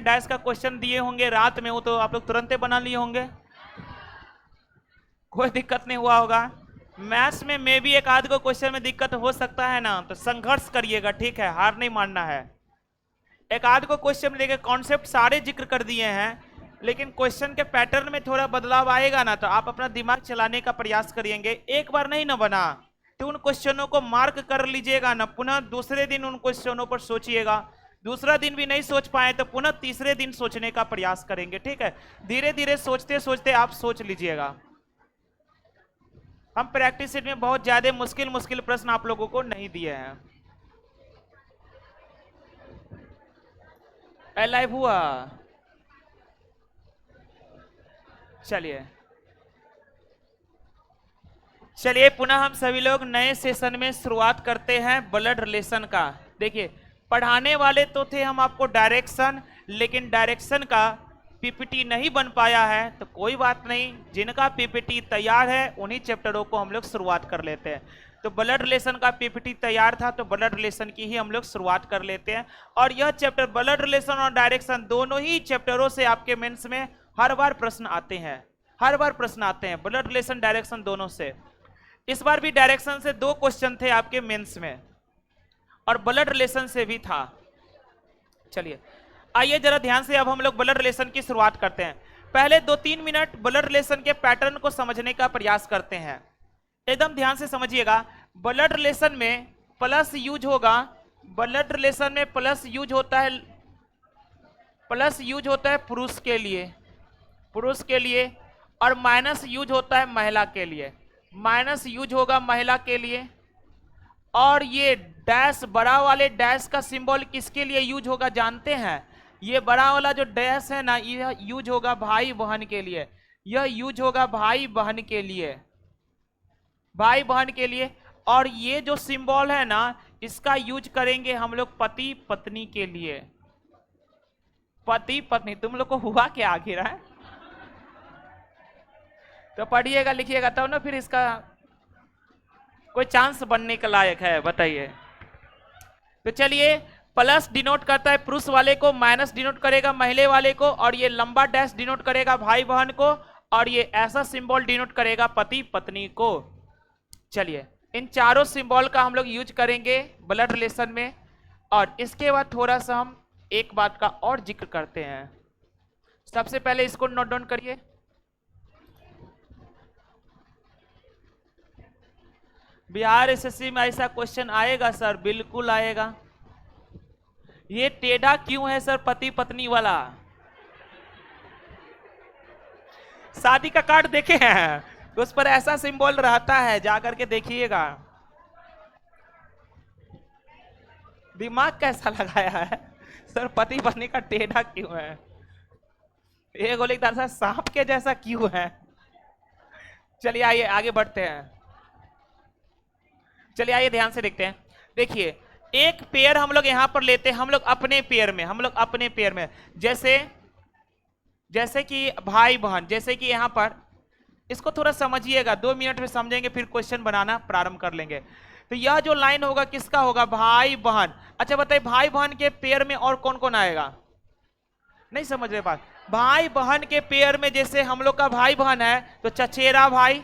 में डैश का क्वेश्चन दिए होंगे रात में, वो तो आप लोग तुरंत बना लिए होंगे, कोई दिक्कत नहीं हुआ होगा। मैथ्स में मे भी एक आध को क्वेश्चन में दिक्कत हो सकता है ना, तो संघर्ष करिएगा, ठीक है, हार नहीं मानना है। एक आध को क्वेश्चन लेके कॉन्सेप्ट सारे जिक्र कर दिए हैं, लेकिन क्वेश्चन के पैटर्न में थोड़ा बदलाव आएगा ना, तो आप अपना दिमाग चलाने का प्रयास करिएंगे। एक बार नहीं ना बना तो उन क्वेश्चनों को मार्क कर लीजिएगा ना, पुनः दूसरे दिन उन क्वेश्चनों पर सोचिएगा। दूसरा दिन भी नहीं सोच पाए तो पुनः तीसरे दिन सोचने का प्रयास करेंगे, ठीक है। धीरे धीरे सोचते सोचते आप सोच लीजिएगा। हम प्रैक्टिस सेट में बहुत ज्यादा मुश्किल मुश्किल प्रश्न आप लोगों को नहीं दिए हैं। लाइव हुआ, चलिए पुनः हम सभी लोग नए सेशन में शुरुआत करते हैं ब्लड रिलेशन का। देखिए, पढ़ाने वाले तो थे हम आपको डायरेक्शन, लेकिन डायरेक्शन का पीपीटी नहीं बन पाया है, तो कोई बात नहीं, जिनका पीपीटी तैयार है उन्हीं चैप्टरों को हम लोग शुरुआत कर लेते हैं। तो ब्लड रिलेशन का पीपीटी तैयार था, तो ब्लड रिलेशन की ही हम लोग शुरुआत कर लेते हैं। और यह चैप्टर ब्लड रिलेशन और डायरेक्शन दोनों ही चैप्टरों से आपके मेंस में हर बार प्रश्न आते हैं, हर बार प्रश्न आते हैं, ब्लड रिलेशन डायरेक्शन दोनों से। इस बार भी डायरेक्शन से 2 क्वेश्चन थे आपके मेंस में, और ब्लड रिलेशन से भी था। चलिए आइए जरा ध्यान से अब हम लोग ब्लड रिलेशन की शुरुआत करते हैं। पहले 2-3 मिनट ब्लड रिलेशन के पैटर्न को समझने का प्रयास करते हैं। एकदम ध्यान से समझिएगा। ब्लड रिलेशन में प्लस यूज होगा, ब्लड रिलेशन में प्लस यूज होता है, प्लस यूज होता है पुरुष के लिए, पुरुष के लिए, और माइनस यूज होता है महिला के लिए, माइनस यूज होगा महिला के लिए। और ये डैश, बड़ा वाले डैश का सिंबल किसके लिए यूज होगा जानते हैं? ये बड़ा वाला जो डैश है ना, यह यूज होगा भाई बहन के लिए, यह यूज होगा भाई बहन के लिए, भाई बहन के लिए। और ये जो सिंबल है ना, इसका यूज करेंगे हम लोग पति पत्नी के लिए, पति पत्नी। तुम लोग को हुआ क्या आखिर है? तो पढ़िएगा लिखिएगा तब ना फिर इसका कोई चांस बनने के लायक है, बताइए। तो चलिए, प्लस डिनोट करता है पुरुष वाले को, माइनस डिनोट करेगा महिला वाले को, और ये लंबा डैश डिनोट करेगा भाई बहन को, और ये ऐसा सिंबल डिनोट करेगा पति पत्नी को। चलिए, इन चारों सिंबल का हम लोग यूज करेंगे ब्लड रिलेशन में। और इसके बाद थोड़ा सा हम एक बात का और जिक्र करते हैं। सबसे पहले इसको नोट डाउन करिए। बिहार एसएससी में ऐसा क्वेश्चन आएगा सर? बिल्कुल आएगा। ये टेढ़ा क्यों है सर पति पत्नी वाला? शादी का कार्ड देखे हैं, तो उस पर ऐसा सिंबल रहता है, जाकर के देखिएगा। दिमाग कैसा लगाया है सर, पति पत्नी का टेढ़ा क्यों है? ये गोली दरअसल सांप के जैसा क्यों है? चलिए आइए आगे बढ़ते हैं। चलिए आइए ध्यान से देखते हैं। देखिए, एक पेयर हम लोग यहां पर लेते हैं, हम लोग अपने पेयर में, हम लोग अपने पेयर में, जैसे कि भाई बहन, जैसे कि यहां पर, इसको थोड़ा समझिएगा, 2 मिनट में समझेंगे, फिर क्वेश्चन बनाना प्रारंभ कर लेंगे। तो यह जो लाइन होगा किसका होगा? भाई बहन। अच्छा बताइए, भाई बहन के पेयर में और कौन कौन आएगा? नहीं समझ रहे बात? भाई बहन के पेयर में जैसे हम लोग का भाई बहन है, तो चचेरा भाई,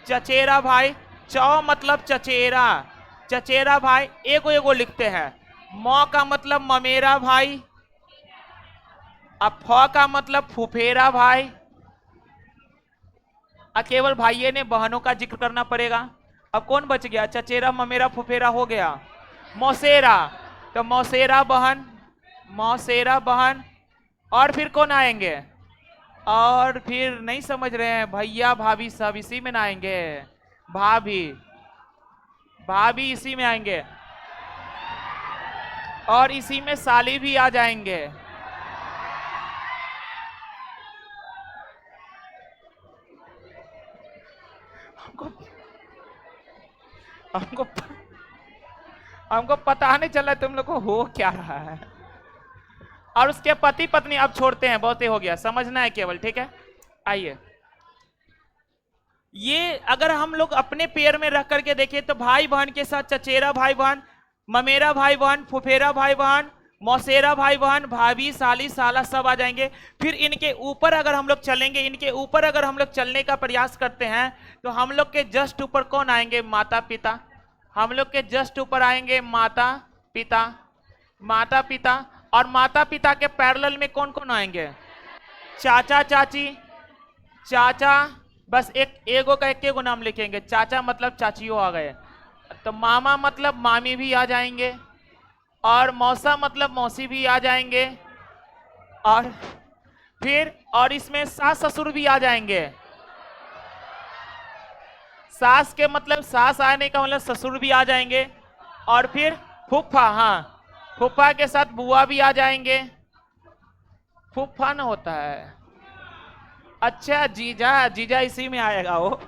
चचेरा भाई, चौ मतलब चचेरा, चचेरा भाई, एगो एगो लिखते हैं। मौ का मतलब ममेरा भाई, अब फ का मतलब फुफेरा भाई। केवल भाइये ने बहनों का जिक्र करना पड़ेगा। अब कौन बच गया? चचेरा ममेरा फुफेरा हो गया, मौसेरा, तो मौसेरा बहन, मौसेरा बहन। और फिर कौन आएंगे? और फिर नहीं समझ रहे हैं, भैया भाभी सब इसी में ना आएंगे, भाभी, भाभी इसी में आएंगे, और इसी में साली भी आ जाएंगे। हमको पता नहीं चल रहा तुम लोग को हो क्या रहा है। और उसके पति पत्नी अब छोड़ते हैं, बहुत ही हो गया, समझना है केवल, ठीक है। आइए, ये अगर हम लोग अपने पेयर में रख करके देखें तो भाई बहन के साथ चचेरा भाई बहन, ममेरा भाई बहन, फुफेरा भाई बहन, मौसेरा भाई बहन, भाभी, साली, साला सब आ जाएंगे। फिर इनके ऊपर अगर हम लोग चलेंगे, इनके ऊपर अगर हम लोग चलने का प्रयास करते हैं तो हम लोग के जस्ट ऊपर कौन आएंगे? माता पिता। हम लोग के जस्ट ऊपर आएंगे माता पिता, माता पिता। और माता पिता के पैरेलल में कौन कौन आएंगे? चाचा चाची, चाचा, बस एक एगो का एक एगो नाम लिखेंगे, चाचा मतलब चाचियों आ गए, तो मामा मतलब मामी भी आ जाएंगे, और मौसा मतलब मौसी भी आ जाएंगे, और फिर और इसमें सास ससुर भी आ जाएंगे। सास के मतलब सास आने का मतलब ससुर भी आ जाएंगे, और फिर फूफा, हाँ फूफा के साथ बुआ भी आ जाएंगे। फूफा ना होता है, अच्छा जीजा, जीजा इसी में आएगा वो।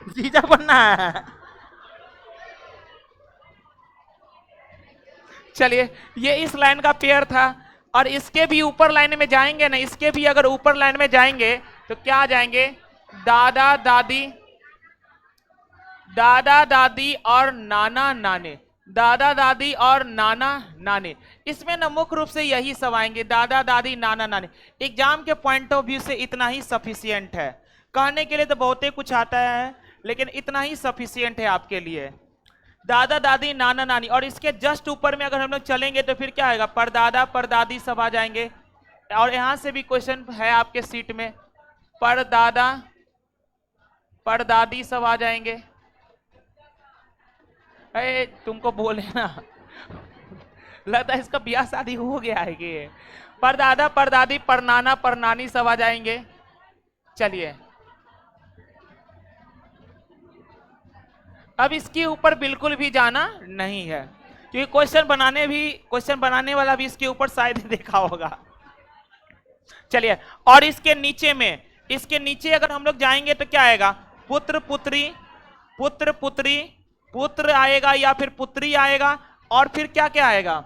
जीजा बनना है। चलिए, ये इस लाइन का पेयर था। और इसके भी ऊपर लाइन में जाएंगे ना, इसके भी अगर ऊपर लाइन में जाएंगे तो क्या आ जाएंगे? दादा दादी, दादा दादी और नाना नाने, दादा दादी और नाना नाने। इसमें ना मुख्य रूप से यही सब आएंगे, दादा दादी नाना नाने। एग्जाम के पॉइंट ऑफ व्यू से इतना ही सफिशियंट है। कहने के लिए तो बहुत ही कुछ आता है, लेकिन इतना ही सफिशियंट है आपके लिए। दादा दादी नाना नानी। और इसके जस्ट ऊपर में अगर हम लोग चलेंगे तो फिर क्या आएगा? परदादा परदादी सब आ जाएंगे। और यहां से भी क्वेश्चन है आपके सीट में, परदादा परदादी सब आ जाएंगे। अरे तुमको बोले ना, लगता है इसका ब्याह शादी हो गया है कि परदादा परदादी परनाना परनानी सब आ जाएंगे। चलिए, अब इसके ऊपर बिल्कुल भी जाना नहीं है, क्योंकि क्वेश्चन बनाने वाला भी इसके ऊपर शायद देखा होगा। चलिए, और इसके नीचे में, इसके नीचे अगर हम लोग जाएंगे तो क्या आएगा? पुत्र पुत्री, पुत्र पुत्री, पुत्र आएगा या फिर पुत्री आएगा, और फिर क्या क्या आएगा?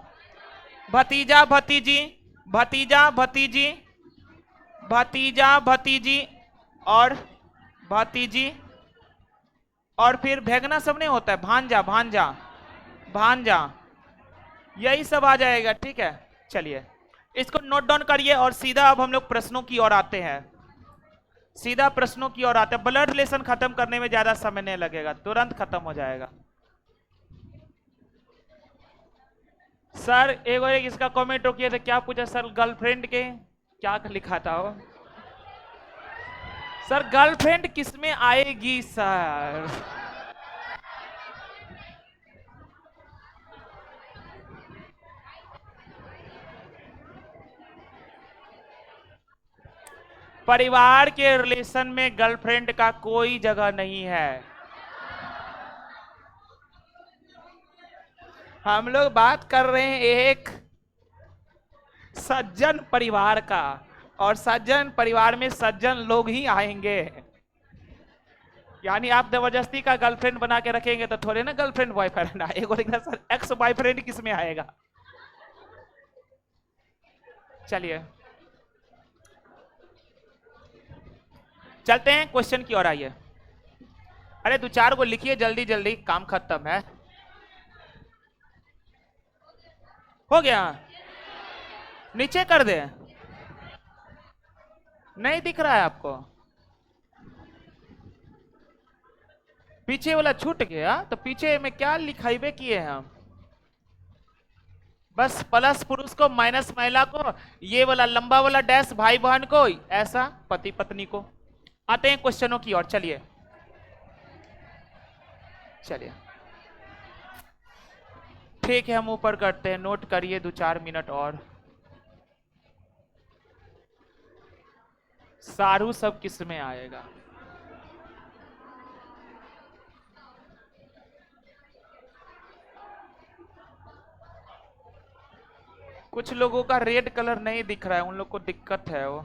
भतीजा भतीजी, भतीजा भतीजी, भतीजा भतीजी, और भतीजी, और फिर भेगना सब नहीं होता है, भांजा भांजा भांजा, यही सब आ जाएगा। ठीक है, चलिए इसको नोट डाउन करिए, और सीधा अब हम लोग प्रश्नों की ओर आते हैं। सीधा प्रश्नों की ओर आते हैं। ब्लड रिलेशन खत्म करने में ज्यादा समय नहीं लगेगा, तुरंत खत्म हो जाएगा। सर एक इसका कमेंट रोकिए थे, क्या पूछा सर? गर्लफ्रेंड के क्या लिखा था वो? सर गर्लफ्रेंड किसमें आएगी सर? परिवार के रिलेशन में गर्लफ्रेंड का कोई जगह नहीं है। हम लोग बात कर रहे हैं एक सज्जन परिवार का, और सज्जन परिवार में सज्जन लोग ही आएंगे। यानी आप जबरदस्ती का गर्लफ्रेंड बना के रखेंगे तो थोड़े ना गर्लफ्रेंड बॉयफ्रेंड आएगा, सर एक्स बॉयफ्रेंड किस में आएगा? चलिए चलते हैं क्वेश्चन की ओर, आइए। अरे दो चार को लिखिए जल्दी जल्दी, काम खत्म है। हो गया? नीचे कर दे, नहीं दिख रहा है आपको? पीछे वाला छूट गया, तो पीछे में क्या लिखाइबे किए हैं हम? बस प्लस पुरुष को, माइनस महिला को, ये वाला लंबा वाला डैश भाई बहन को, ऐसा पति पत्नी को। आते हैं क्वेश्चनों की ओर, चलिए चलिए। ठीक है, हम ऊपर करते हैं, नोट करिए 2-4 मिनट और। सारू सब किस में आएगा? कुछ लोगों का रेड कलर नहीं दिख रहा है, उन लोग को दिक्कत है वो।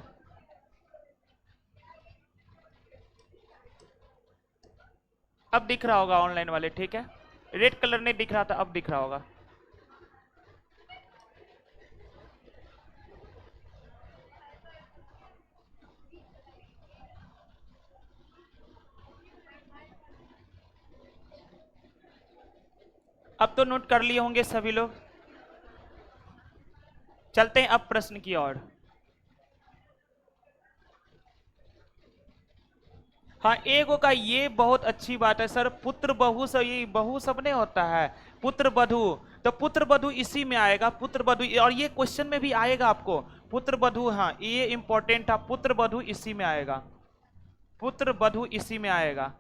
अब दिख रहा होगा ऑनलाइन वाले, ठीक है। रेड कलर नहीं दिख रहा था, अब दिख रहा होगा। अब तो नोट कर लिए होंगे सभी लोग। चलते हैं अब प्रश्न की ओर। हाँ, एगो का ये बहुत अच्छी बात है सर, पुत्र बहु सब, ये बहु सब नहीं होता है, पुत्र बधु, तो पुत्र बधु इसी में आएगा, पुत्र बधु, और ये क्वेश्चन में भी आएगा आपको पुत्र बधु। हाँ, ये इंपॉर्टेंट है, पुत्र बधु इसी में आएगा, पुत्र बधु इसी में आएगा।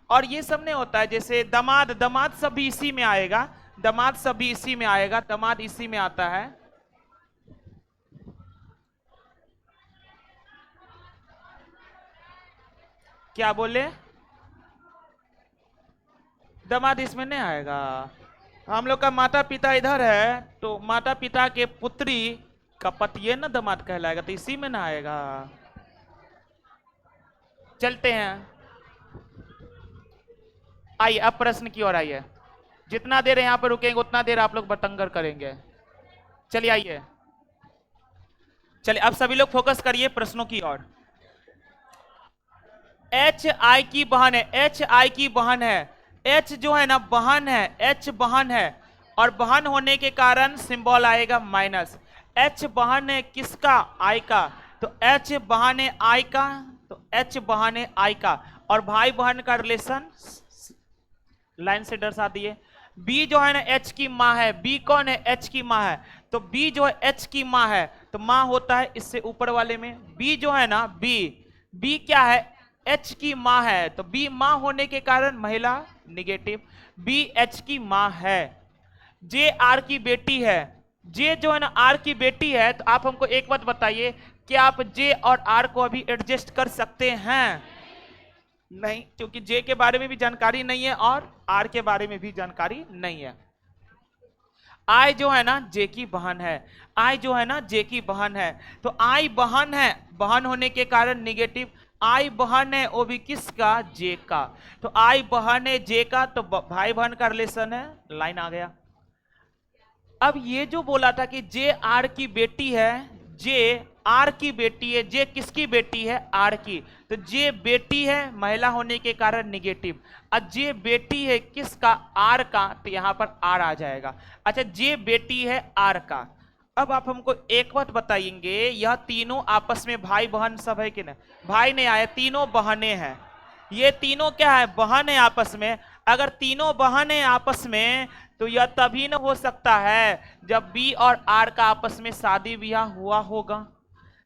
और ये सब नहीं होता है, जैसे दामाद, दामाद सब भी इसी में आएगा, दामाद सब भी इसी में आएगा, दामाद इसी में आता है। क्या बोले? दामाद इसमें नहीं आएगा। हम लोग का माता पिता इधर है, तो माता पिता के पुत्री का पति है ना दामाद कहलाएगा, तो इसी में ना आएगा। चलते हैं, आइए अब प्रश्न की ओर आइए। जितना देर यहां पर रुकेंगे उतना देर आप लोग बतंगर करेंगे। चलिए आइए, चलिए अब सभी लोग फोकस करिए प्रश्नों की ओर। एच आई की बहन है, एच आई की बहन है, एच जो है ना बहन है, एच बहन है, और बहन होने के कारण सिंबल आएगा माइनस। एच बहन है किसका? आई का, तो एच बहन है आई का, तो एच बहन है आई का, और भाई बहन का रिलेशन लाइन से दर्शा दिए। बी जो है ना एच की माँ है, बी कौन है? एच की माँ है, तो बी जो है एच की माँ है, तो माँ होता है इससे ऊपर वाले में। बी जो है ना बी क्या है? एच की माँ है, तो बी माँ होने के कारण महिला निगेटिव, बी एच की माँ है। जे आर की बेटी है, जे जो है ना आर की बेटी है, तो आप हमको एक बात बताइए, क्या आप जे और आर को अभी एडजस्ट कर सकते हैं? नहीं, क्योंकि जे के बारे में भी जानकारी नहीं है और आर के बारे में भी जानकारी नहीं है। आई जो है ना जे की बहन है, आई जो है ना जे की बहन है, तो आई बहन है, बहन होने के कारण निगेटिव, आई बहन है वो भी किसका? जे का, तो आई बहन है जे का, तो भाई बहन का रिलेशन है, लाइन आ गया। अब ये जो बोला था कि जे आर की बेटी है, जे आर की बेटी है, जे किसकी बेटी है? आर की, तो जे बेटी है महिला होने के कारण निगेटिव, और जे बेटी है किसका? आर का, तो यहां पर आर आ जाएगा। अच्छा, जे बेटी है आर का। अब आप हमको एक बात बताएंगे, यह तीनों आपस में भाई बहन सब है कि नहीं? भाई नहीं आया, तीनों बहने हैं, ये तीनों क्या है? बहन है आपस में। अगर तीनों बहन है आपस में, तो यह तभी न हो सकता है जब बी और आर का आपस में शादी ब्याह हुआ होगा,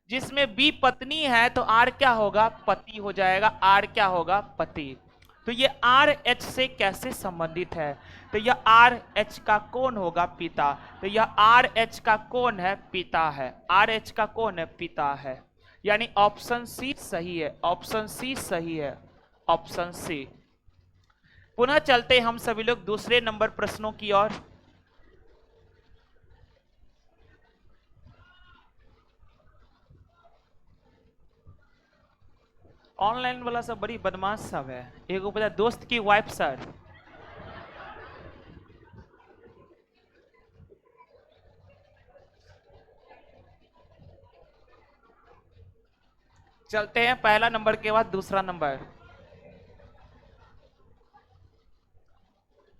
जिसमें बी पत्नी है तो आर क्या होगा? पति हो जाएगा, आर क्या होगा? पति। तो ये आर एच से कैसे संबंधित है? तो यह आर एच का कौन होगा? पिता। तो यह आर एच का कौन है? पिता है। आर एच का कौन है? पिता है। यानी ऑप्शन सी सही है, ऑप्शन सी सही है, ऑप्शन सी। पुनः चलते हम सभी लोग दूसरे नंबर प्रश्नों की ओर। ऑनलाइन वाला सब बड़ी बदमाश सब है, एगो पता दोस्त की वाइफ सर। चलते हैं पहला नंबर के बाद दूसरा नंबर।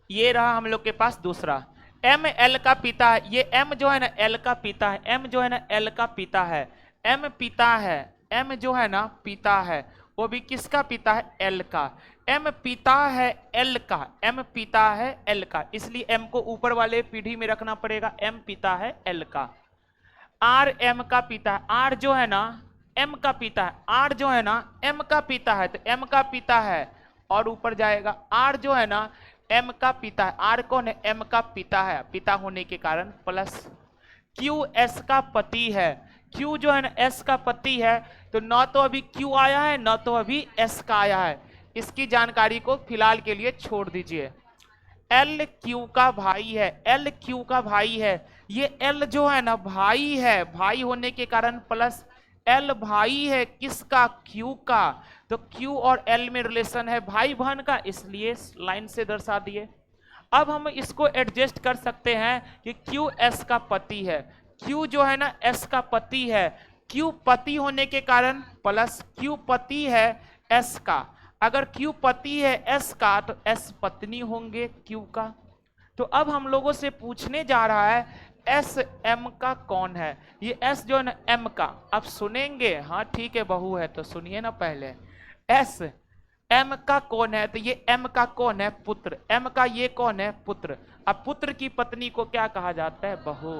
ये रहा हम लोग के पास दूसरा। एम एल का पिता है, ये एम जो है ना एल का पिता है, एम जो है ना एल का पिता है, एम पिता है, एम जो है ना पिता है, वो भी किसका पिता है? एल का। एम पिता है एल का, एम पिता है एल का, इसलिए एम को ऊपर वाले पीढ़ी में रखना पड़ेगा, एम पिता है एल का। आर एम का पिता है, आर जो है ना एम का पिता है, आर जो है ना एम का पिता है, तो एम का पिता है और ऊपर जाएगा, आर जो है ना एम का पिता है, आर कौन है? एम का पिता है, पिता होने के कारण प्लस। क्यू एस का पति है, क्यू जो है ना एस का पति है, तो न तो अभी क्यू आया है न तो अभी एस का आया है, इसकी जानकारी को फिलहाल के लिए छोड़ दीजिए। एल क्यू का भाई है, एल क्यू का भाई है, ये एल जो है ना भाई है, भाई होने के कारण प्लस, एल भाई है किसका? क्यू का, तो क्यू और एल में रिलेशन है भाई बहन का, इसलिए लाइन से दर्शा दिए। अब हम इसको एडजस्ट कर सकते हैं कि क्यू एस का पति है, क्यू जो है ना एस का पति है, क्यू पति होने के कारण प्लस, क्यू पति है एस का, अगर Q पति है S का तो S पत्नी होंगे Q का। तो अब हम लोगों से पूछने जा रहा है S M का कौन है। ये S जो है ना M का, अब सुनेंगे, हाँ ठीक है बहू है तो सुनिए ना पहले। S M का कौन है, तो ये M का कौन है, पुत्र। M का ये कौन है, पुत्र। अब पुत्र की पत्नी को क्या कहा जाता है, बहू।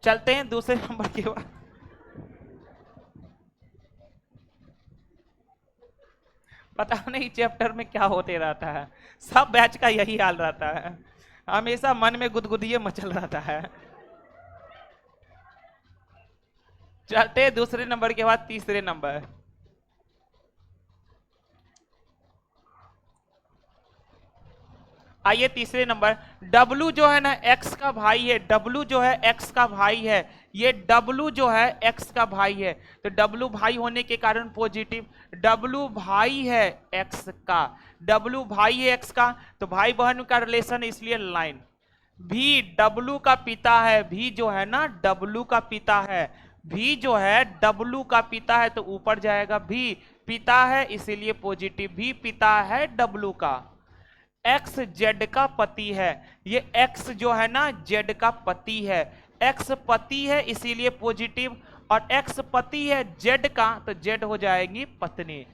चलते हैं दूसरे नंबर के बाद। पता नहीं चैप्टर में क्या होते रहता है, सब बैच का यही हाल रहता है, हमेशा मन में गुदगुदिये मचल रहता है। चलते हैं दूसरे नंबर के बाद तीसरे नंबर। आइए तीसरे नंबर। W जो है ना X का भाई है, W जो है X का भाई है, ये W जो है X का भाई है, तो W भाई होने के कारण पॉजिटिव। W भाई है X का, W भाई है X का, तो भाई बहन का रिलेशन, इसलिए लाइन। भी W का पिता है, भी जो है ना W का पिता है, भी जो है W का पिता है, तो ऊपर जाएगा, भी पिता है इसीलिए पॉजिटिव, भी पिता है W का। एक्स जेड का पति है, ये एक्स जो है ना जेड का पति है, एक्स पति है इसीलिए पॉजिटिव, और एक्स पति है जेड का, तो जेड हो जाएगी पत्नी।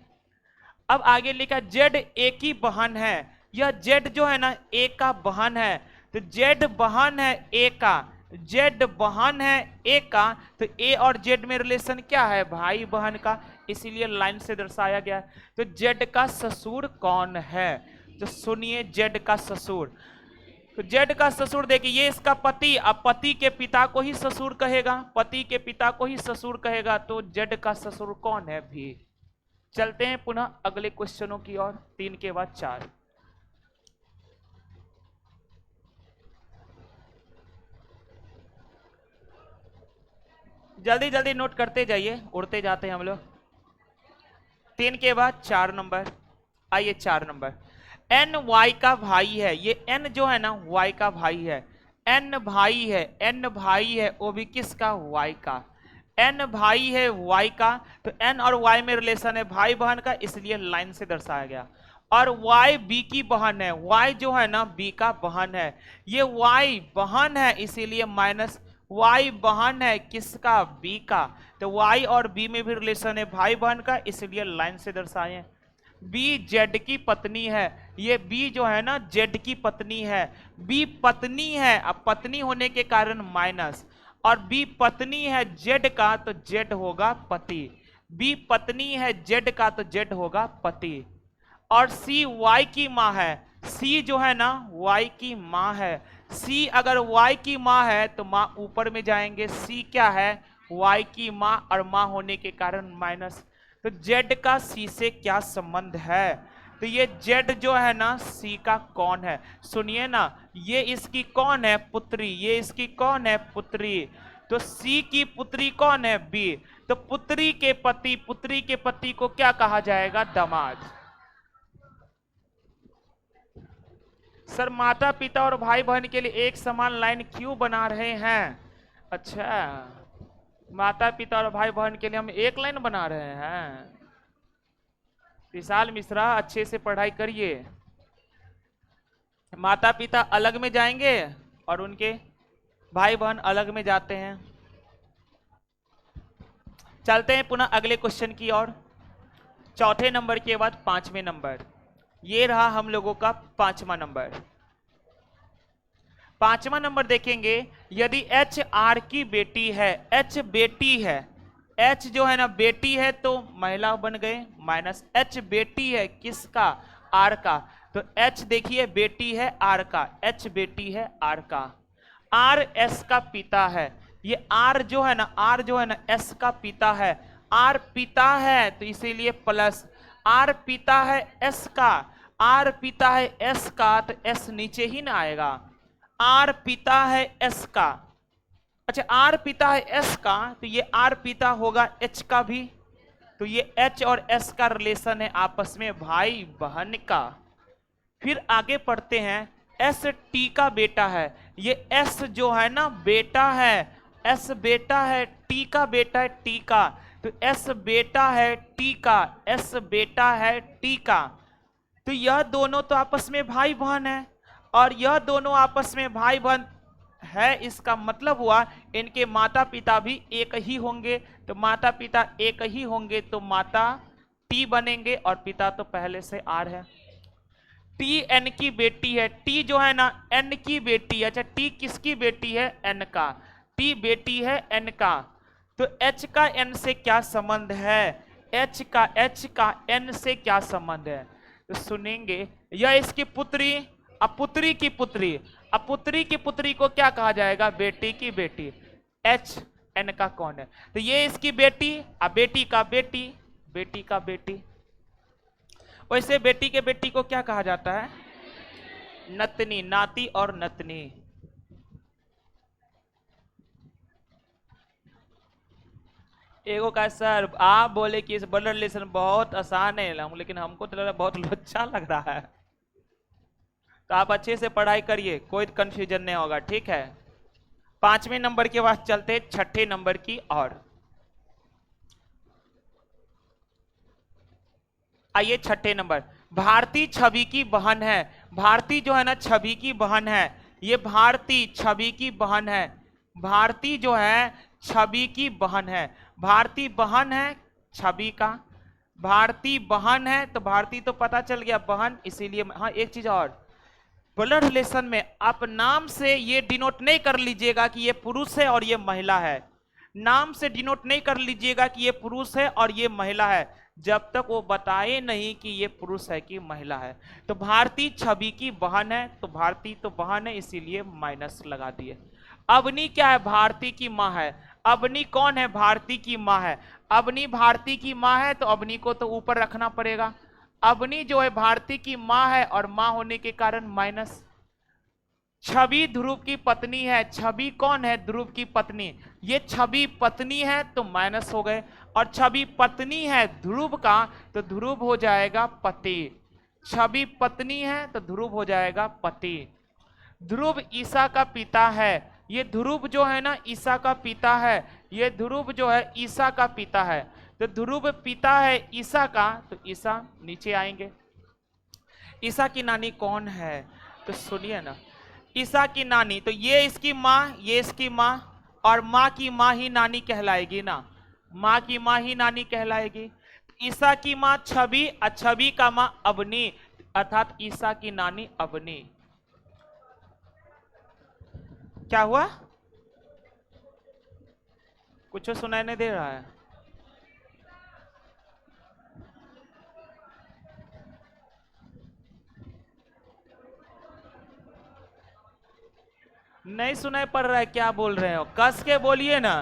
अब आगे लिखा जेड ए की बहन है, यह जेड जो है ना ए का बहन है, तो जेड बहन है ए का, जेड बहन है ए का, तो ए और जेड में रिलेशन क्या है, भाई बहन का, इसीलिए लाइन से दर्शाया गया। तो जेड का ससुर कौन है, तो सुनिए जेड का ससुर। तो जेड का ससुर देखिए, ये इसका पति, अब पति के पिता को ही ससुर कहेगा, पति के पिता को ही ससुर कहेगा, तो जेड का ससुर कौन है, भी। चलते हैं पुनः अगले क्वेश्चनों की ओर, 3 के बाद 4। जल्दी जल्दी नोट करते जाइए, उड़ते जाते हैं हम लोग। 3 के बाद 4 नंबर। आइए 4 नंबर। एन वाई का भाई है, ये एन जो है ना वाई का भाई है, एन भाई है, एन भाई है, वो भी किसका, वाई का। एन भाई है वाई का, तो एन और वाई में रिलेशन है भाई बहन का, इसलिए लाइन से दर्शाया गया। और वाई बी की बहन है, वाई जो है ना बी का बहन है, ये वाई बहन है इसीलिए माइनस, वाई बहन है किसका, बी का, तो वाई और बी में भी रिलेशन है भाई बहन का, इसलिए लाइन से दर्शाए। बी जेड की पत्नी है, ये बी जो है ना जेड की पत्नी है, बी पत्नी है, अब पत्नी होने के कारण माइनस, और बी पत्नी है जेड का, तो जेड होगा पति, बी पत्नी है जेड का, तो जेड होगा पति। और सी वाई की माँ है, सी जो है ना वाई की माँ है, सी अगर वाई की माँ है तो माँ ऊपर में जाएंगे, सी क्या है, वाई की माँ, और माँ होने के कारण माइनस। तो जेड का सी से क्या संबंध है, तो ये जेड जो है ना सी का कौन है, सुनिए ना, ये इसकी कौन है, पुत्री, ये इसकी कौन है, पुत्री, तो सी की पुत्री कौन है, बी, तो पुत्री के पति को क्या कहा जाएगा, दामाद। सर माता पिता और भाई बहन के लिए एक समान लाइन क्यों बना रहे हैं, अच्छा माता पिता और भाई बहन के लिए हम एक लाइन बना रहे हैं। विशाल मिश्रा अच्छे से पढ़ाई करिए, माता पिता अलग में जाएंगे और उनके भाई बहन अलग में जाते हैं। चलते हैं पुनः अगले क्वेश्चन की ओर, चौथे नंबर के बाद 5वें नंबर। ये रहा हम लोगों का 5वां नंबर। 5वां नंबर देखेंगे, यदि एच आर की बेटी है, एच बेटी है, एच जो है ना बेटी है तो महिला बन गए माइनस, एच बेटी है किसका, आर का, तो एच देखिए बेटी है आर का, एच बेटी है आर का। आर एस का पिता है, ये आर जो है ना, आर जो है ना एस का पिता है, आर पिता है तो इसीलिए प्लस, आर पिता है एस का, आर पिता है एस का, तो एस नीचे ही ना आएगा, आर पिता है एस का, अच्छा आर पिता है एस का, तो ये आर पिता होगा एच का भी, तो ये एच और एस का रिलेशन है आपस में भाई बहन का। फिर आगे पढ़ते हैं, एस टी का बेटा है, ये एस जो है ना बेटा है, एस बेटा है टी का बेटा है टी का, तो एस बेटा है टी का, एस बेटा है टी का। तो यह दोनों तो आपस में भाई बहन है, और यह दोनों आपस में भाई बहन है, इसका मतलब हुआ इनके माता पिता भी एक ही होंगे। तो माता पिता एक ही होंगे तो माता टी बनेंगे, और पिता तो पहले से आर है। टी एन की बेटी है, टी जो है ना एन की बेटी है। अच्छा, टी किसकी बेटी है? एन का। टी बेटी है एन का, तो एच का एन से क्या संबंध है? एच का एन से क्या संबंध है? तो सुनेंगे, यह इसकी पुत्री, अपुत्री की पुत्री, अपुत्री की पुत्री को क्या कहा जाएगा? बेटी की बेटी। एच एन का कौन है? तो ये इसकी बेटी, अब बेटी का बेटी, बेटी का बेटी। वैसे बेटी के बेटी को क्या कहा जाता है? नतनी, नाती और नतनी। एगो का सर आप बोले कि इस ब्लड रिलेशन बहुत आसान है, लेकिन हमको तो लग रहा है बहुत लोचा लग रहा है। तो आप अच्छे से पढ़ाई करिए, कोई कंफ्यूजन नहीं होगा, ठीक है। 5वें नंबर के बाद चलते 6ठे नंबर की और। आइए 6ठे नंबर, भारती छवि की बहन है। भारती जो है ना छवि की बहन है, ये भारती छवि की बहन है। भारती जो है छवि की बहन है, भारती बहन है छवि का। भारती बहन है तो भारती तो पता चल गया बहन, इसीलिए। हाँ, एक चीज और, ब्लड रिलेशन में आप नाम से ये डिनोट नहीं कर लीजिएगा कि ये पुरुष है और ये महिला है। नाम से डिनोट नहीं कर लीजिएगा कि ये पुरुष है और ये महिला है, जब तक वो बताए नहीं कि ये पुरुष है कि महिला है। तो भारती छवि की बहन है, तो भारती तो बहन है, इसीलिए माइनस लगा दिए। अवनी क्या है? भारती की माँ है। अवनी कौन है? भारती की माँ है। अवनी भारती की माँ है, तो अवनी को तो ऊपर रखना पड़ेगा। अवनी जो है भारती की माँ है, और माँ होने के कारण माइनस। छवि ध्रुव की पत्नी है। छवि कौन है? ध्रुव की पत्नी। ये छवि पत्नी है तो माइनस हो गए, और छवि पत्नी है ध्रुव का, तो ध्रुव हो जाएगा पति। छवि पत्नी है तो ध्रुव हो जाएगा पति। ध्रुव ईसा का पिता है। ये ध्रुव जो है ना ईसा का पिता है, ये ध्रुव जो है ईसा का पिता है। तो ध्रुव पिता है ईसा का, तो ईसा नीचे आएंगे। ईसा की नानी कौन है? तो सुनिए ना, ईसा की नानी, तो ये इसकी माँ, ये इसकी माँ, और माँ की माँ ही नानी कहलाएगी ना, माँ की माँ ही नानी कहलाएगी। ईसा की माँ छवि, छवि का माँ अवनी, अर्थात ईसा की नानी अवनी। क्या हुआ? कुछ सुनाई नहीं दे रहा है। नहीं सुनाई पड़ रहा है? क्या बोल रहे हो? कस के बोलिए ना।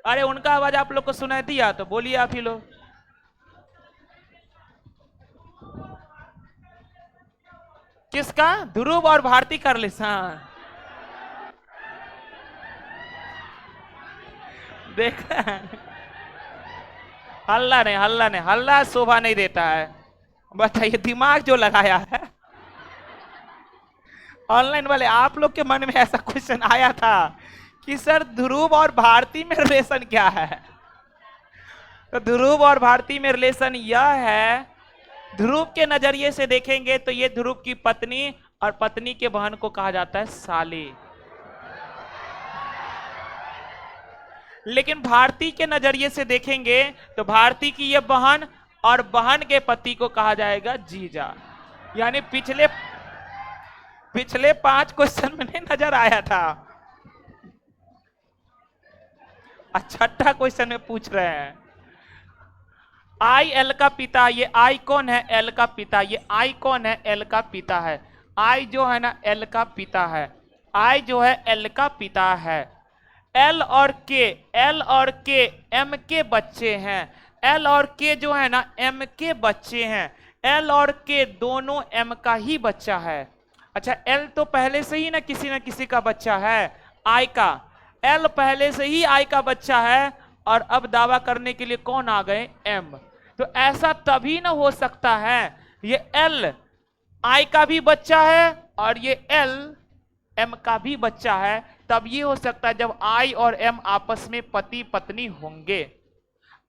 अरे उनका आवाज आप लोग को सुनाई दिया तो बोलिए आप ही लोग। किसका? ध्रुव और भारती कर ले। हाँ, देखा? हल्ला नहीं, हल्ला नहीं, हल्ला शोभा नहीं देता है। बताइए, दिमाग जो लगाया है। ऑनलाइन वाले आप लोग के मन में ऐसा क्वेश्चन आया था कि सर ध्रुव और भारती में रिलेशन क्या है? तो ध्रुव और भारती में रिलेशन यह है, ध्रुव के नजरिए से देखेंगे तो ये ध्रुव की पत्नी, और पत्नी के बहन को कहा जाता है साली। लेकिन भारती के नजरिए से देखेंगे तो भारती की ये बहन, और बहन के पति को कहा जाएगा जीजा। यानी पिछले पिछले 5 क्वेश्चन में नहीं नजर आया था, छठा क्वेश्चन में पूछ रहे हैं। आई एल का पिता, ये आई कौन है? एल का पिता। ये आई कौन है? एल का पिता है। आई जो है ना एल का पिता है। आई जो है एल का पिता है। एल और के, एल और के एम के बच्चे हैं। एल और के जो है ना एम के बच्चे हैं। एल और के दोनों एम का ही बच्चा है। अच्छा, एल तो पहले से ही ना किसी का बच्चा है, आई का। एल पहले से ही आई का बच्चा है, और अब दावा करने के लिए कौन आ गए? एम। तो ऐसा तभी ना हो सकता है, ये एल आई का भी बच्चा है और ये एल एम का भी बच्चा है, तब ये हो सकता है जब आई और एम आपस में पति पत्नी होंगे।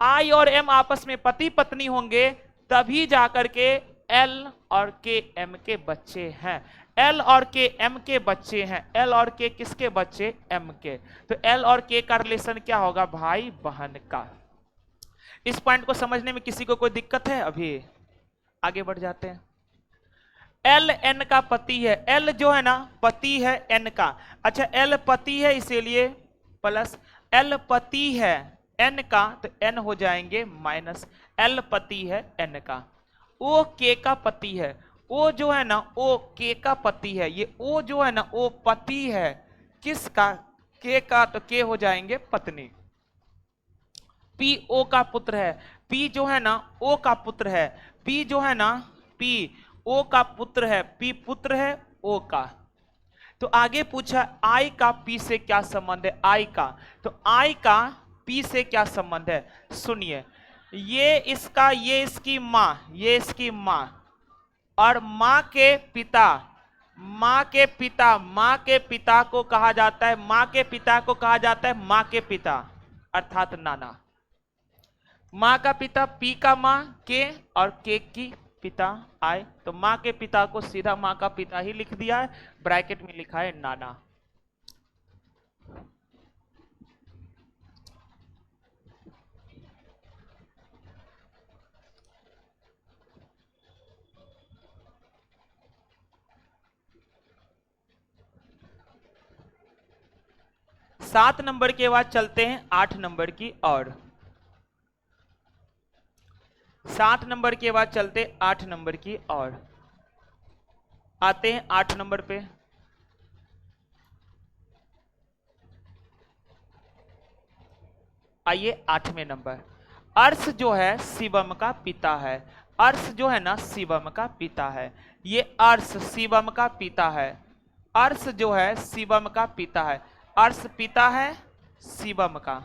आई और एम आपस में पति पत्नी होंगे तभी जाकर के एल और के एम के बच्चे हैं। एल और के एम के बच्चे हैं। एल और के किसके बच्चे? एम के। तो एल और के का रिलेशन क्या होगा? भाई बहन का। इस पॉइंट को समझने में किसी को कोई दिक्कत है? अभी आगे बढ़ जाते हैं। एल एन का पति है। एल जो है ना पति है एन का। अच्छा, एल पति है इसीलिए प्लस, एल पति है एन का तो एन हो जाएंगे माइनस। एल पति है एन का। ओ के का पति है। ओ जो है ना ओ के का पति है। ये ओ जो है ना ओ पति है किसका? के का। तो के हो जाएंगे पत्नी। पी ओ का पुत्र है। पी जो है ना ओ का पुत्र है। पी जो है ना पी ओ का पुत्र है। पी पुत्र है ओ का। तो आगे पूछा आई का पी से क्या संबंध है? आई का, तो आई का पी से क्या संबंध है? सुनिए, ये इसका, ये इसकी मां, ये इसकी मां, और मां के पिता, मां के पिता, मां के पिता को कहा जाता है, मां के पिता को कहा जाता है मां के पिता अर्थात नाना। मां का पिता पी का मां के और के की पिता आए, तो मां के पिता को सीधा मां का पिता ही लिख दिया है, ब्रैकेट में लिखा है नाना। सात नंबर के बाद चलते हैं 8 नंबर की और। 7 नंबर के बाद चलते 8 नंबर की और। आते हैं 8 नंबर पे। आइए 8वें नंबर। अर्श जो है शिवम का पिता है। अर्श जो है ना शिवम का पिता है। ये अर्श शिवम का पिता है। अर्श जो है शिवम का पिता है। अर्श पिता है शिवम का।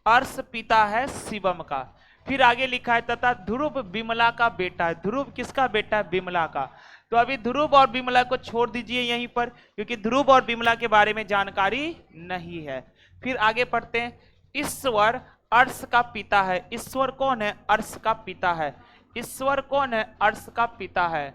अर्श पिता है शिवम का। फिर आगे लिखा है तथा ध्रुव विमला का बेटा है। ध्रुव किसका बेटा है? विमला का। तो अभी ध्रुव और विमला को छोड़ दीजिए यहीं पर, क्योंकि ध्रुव और विमला के बारे में जानकारी नहीं है। फिर आगे पढ़ते हैं। ईश्वर अर्श का पिता है। ईश्वर कौन है? अर्श का पिता है। ईश्वर कौन है? अर्श का पिता है।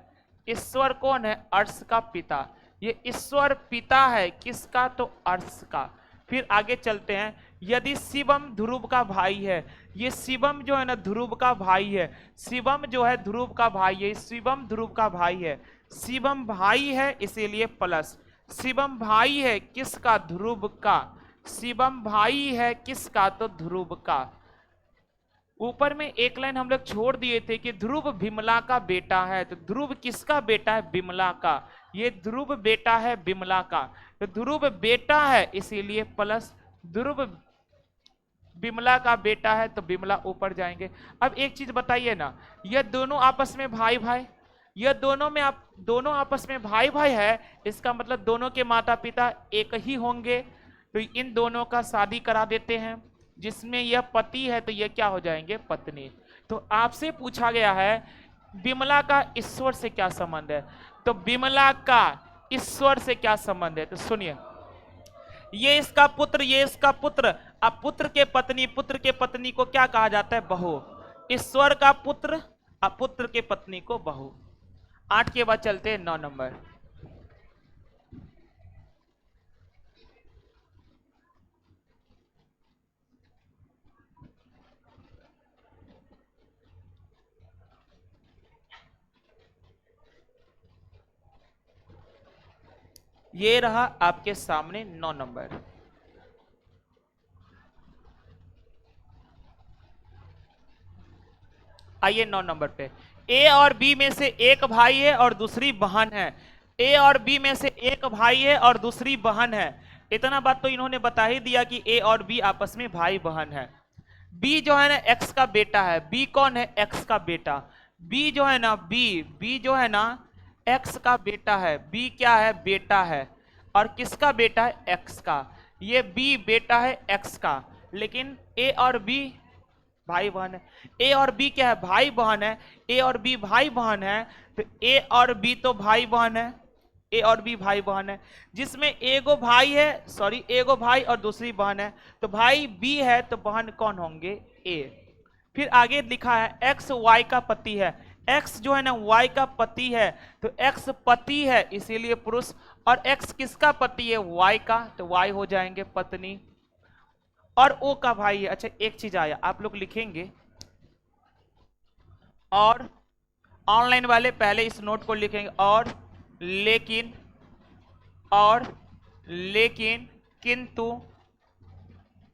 ईश्वर कौन है? अर्श का पिता। ये ईश्वर पिता है किसका? तो अर्श का। फिर आगे चलते हैं। यदि शिवम ध्रुव का भाई है। ये शिवम जो है ना ध्रुव का भाई है। शिवम जो है ध्रुव का भाई है। शिवम ध्रुव का भाई है। शिवम भाई है इसीलिए प्लस। शिवम भाई है किसका? ध्रुव का। शिवम भाई है किसका? तो ध्रुव का। ऊपर में एक लाइन हम लोग छोड़ दिए थे कि ध्रुव विमला का बेटा है। तो ध्रुव किसका बेटा है? विमला का। ये ध्रुव बेटा है विमला का। तो ध्रुव बेटा है इसीलिए प्लस। ध्रुव विमला का बेटा है तो विमला ऊपर जाएंगे। अब एक चीज बताइए ना, ये दोनों आपस में भाई भाई, ये दोनों आपस में भाई भाई है, इसका मतलब दोनों के माता पिता एक ही होंगे। तो इन दोनों का शादी करा देते हैं, जिसमें यह पति है तो ये क्या हो जाएंगे? पत्नी। तो आपसे पूछा गया है विमला का ईश्वर से क्या संबंध है? तो विमला का ईश्वर से क्या संबंध है? तो सुनिए, ये इसका पुत्र, ये इसका पुत्र। अब पुत्र के पत्नी को क्या कहा जाता है? बहू। ईश्वर का पुत्र, अब पुत्र के पत्नी को बहू। 8 के बाद चलते हैं 9 नंबर। ये रहा आपके सामने 9 नंबर। आइए 9 नंबर पे। ए और बी में से एक भाई है और दूसरी बहन है। ए और बी में से एक भाई है और दूसरी बहन है। इतना बात तो इन्होंने बता ही दिया कि ए और बी आपस में भाई बहन है। बी जो है ना एक्स का बेटा है। बी कौन है? एक्स का बेटा। बी जो है ना बी जो है ना एक्स का बेटा है। बी क्या है? बेटा है। और किसका बेटा है? एक्स का। ये बी बेटा है एक्स का, लेकिन ए और बी भाई बहन है। ए और बी क्या है? भाई बहन है। ए और बी भाई बहन है, तो ए और बी तो भाई बहन है। ए और बी भाई बहन है, जिसमें एगो भाई है, सॉरी एगो भाई और दूसरी बहन है, तो भाई बी है तो बहन कौन होंगे? ए। फिर आगे लिखा है एक्स वाई का पति है, एक्स जो है ना वाई का पति है, तो एक्स पति है इसीलिए पुरुष, और एक्स किसका पति है? वाई का, तो वाई हो जाएंगे पत्नी। और ओ का भाई है। अच्छा एक चीज आया, आप लोग लिखेंगे, और ऑनलाइन वाले पहले इस नोट को लिखेंगे, और लेकिन, और लेकिन, किंतु,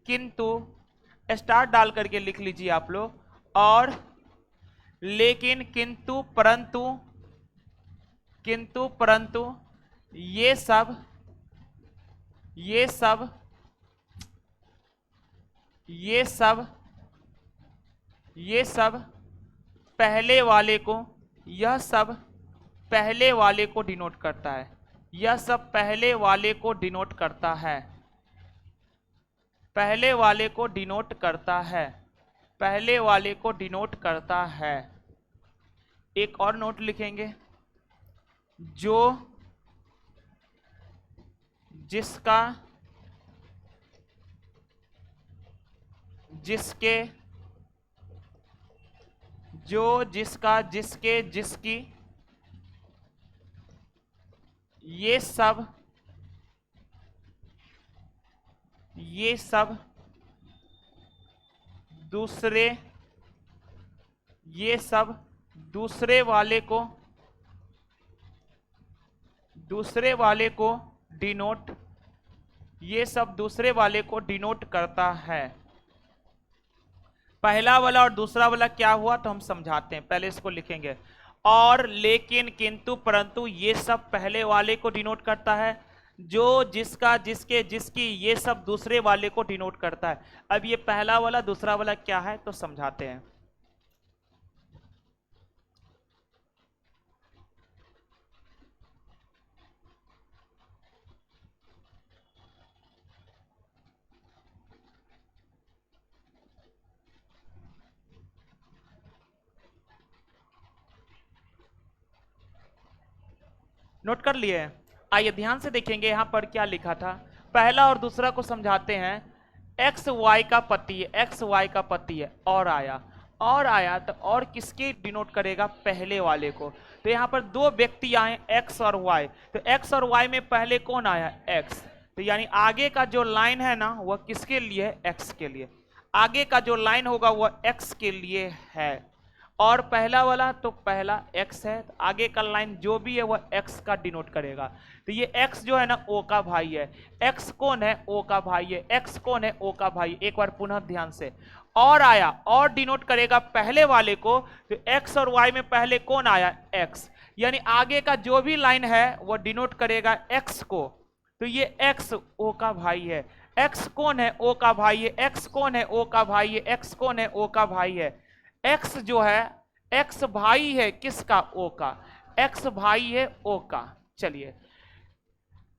किंतु स्टार डाल करके लिख लीजिए आप लोग, और लेकिन, किंतु, परंतु, किंतु परंतु ये सब, ये सब, ये सब, ये सब पहले वाले को, यह सब पहले वाले को डिनोट करता है, यह सब पहले वाले को डिनोट करता है, पहले वाले को डिनोट करता है, पहले वाले को डिनोट करता है। एक और नोट लिखेंगे, जो जिसका, जिसके, जो जिसका, जिसके, जिसकी, ये सब, ये सब दूसरे, ये सब दूसरे वाले को, दूसरे वाले को डिनोट, ये सब दूसरे वाले को डिनोट करता है। पहला वाला और दूसरा वाला क्या हुआ तो हम समझाते हैं, पहले इसको लिखेंगे, और लेकिन, किंतु, परंतु ये सब पहले वाले को डिनोट करता है, जो जिसका, जिसके, जिसकी, ये सब दूसरे वाले को डिनोट करता है। अब ये पहला वाला दूसरा वाला क्या है तो समझाते हैं। नोट कर लिए? आइए ध्यान से देखेंगे यहां पर क्या लिखा था, पहला और दूसरा को समझाते हैं। एक्स वाई का पति है, एक्स वाई का पति है, और आया, और आया तो और किसके डिनोट करेगा? पहले वाले को। तो यहां पर दो व्यक्ति आए एक्स और वाई, तो एक्स और वाई में पहले कौन आया? एक्स। तो यानी आगे का जो लाइन है ना वह किसके लिए है? एक्स के लिए। आगे का जो लाइन होगा वह एक्स के लिए है, और पहला वाला तो पहला एक्स है, तो आगे का लाइन जो भी है वह एक्स का डिनोट करेगा। तो ये एक्स जो है ना ओ का भाई है, एक्स कौन है? ओ का भाई है, एक्स कौन है? ओ का भाई। एक बार पुनः ध्यान से, और आया, और डिनोट करेगा पहले वाले को, तो एक्स और वाई में पहले कौन आया? एक्स। यानी आगे का जो भी लाइन है वह डिनोट करेगा एक्स को, तो ये एक्स ओ का भाई है। एक्स कौन है? ओ का भाई है। एक्स कौन है? ओ का भाई है। एक्स कौन है? ओ का भाई है। एक्स जो है, एक्स भाई है किसका? ओ का। एक्स भाई है ओ का। चलिए,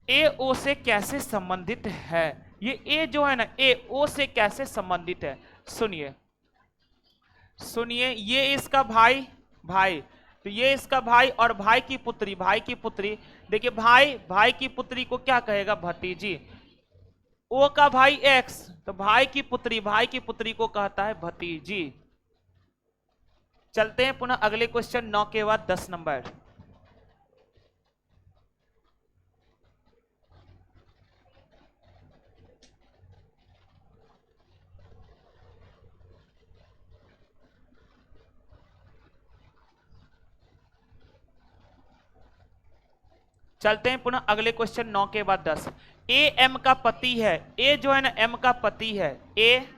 ए ओ से कैसे संबंधित है? ये ए जो है ना, ए ओ से कैसे संबंधित है? सुनिए, सुनिए, ये इसका भाई, भाई, तो ये इसका भाई, और भाई की पुत्री, भाई की पुत्री, देखिए भाई, भाई की पुत्री को क्या कहेगा? भतीजी। ओ का भाई एक्स, तो भाई की पुत्री, भाई की पुत्री को कहता है भतीजी। चलते हैं पुनः अगले क्वेश्चन 9 के बाद 10 नंबर। चलते हैं पुनः अगले क्वेश्चन 9 के बाद 10। ए एम का पति है, ए जो है ना एम का पति है, ए